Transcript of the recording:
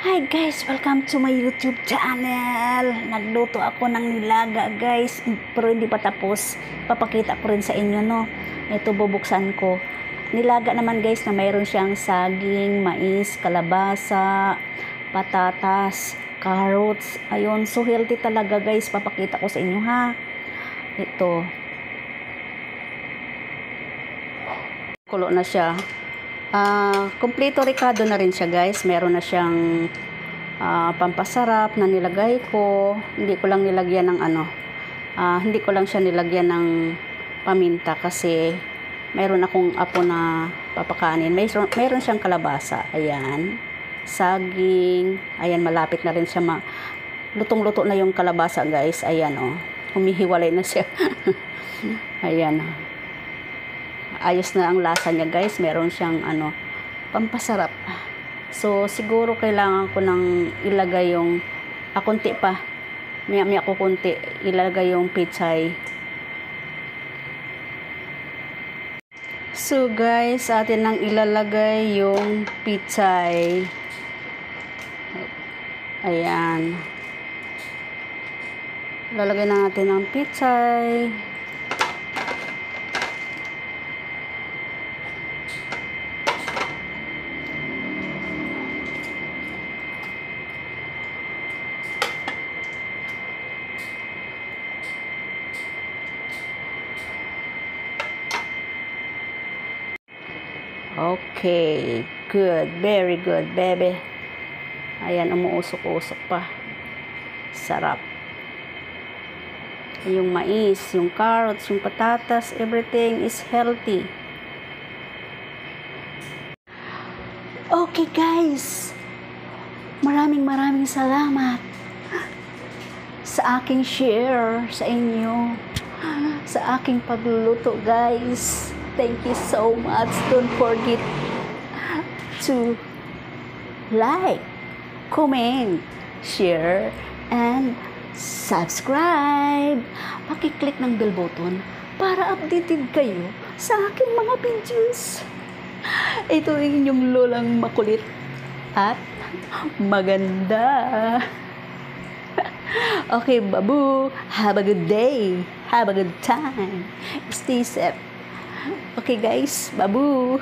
Hi guys! Welcome to my YouTube channel. Nagluto ako ng nilaga guys, pero hindi pa tapos. Papakita ko rin sa inyo, no. Ito bubuksan ko. Nilaga naman guys na mayroon siyang saging, mais, kalabasa, patatas, carrots. Ayun, so healthy talaga guys. Papakita ko sa inyo ha. Ito. Kulo na siya. Kompleto ricado na rin siya guys. Meron na siyang pampasarap na nilagay ko. Hindi ko lang nilagyan ng hindi ko lang siya nilagyan ng paminta kasi meron akong apo na papakanin. Meron siyang kalabasa. Ayan. Saging. Ayan, malapit na rin siya lutong-luto na yung kalabasa guys. Ayan oh. Humihiwalay na siya. Ayan. Ayos na ang lasa niya guys. Meron siyang pampasarap. So siguro kailangan ko nang ilagay yung konti pa. Maya ko konti ilagay yung pechay. So guys, atin nang ilalagay yung pechay. Ayan. Lalagay na natin ang pechay. Okay, good, very good, baby. Ayan, umuusok-usok pa. Sarap. Yung mais, yung carrots, yung patatas, everything is healthy. Okay guys, maraming salamat sa aking share sa inyo, sa aking pagluluto guys. Thank you so much. Don't forget to like, comment, share, and subscribe. Pakiclick ng bell button para updated kayo sa aking mga videos. Ito ang inyong lolang makulit at maganda. Okay, babu. Have a good day. Have a good time. Stay safe. Okay guys, babu.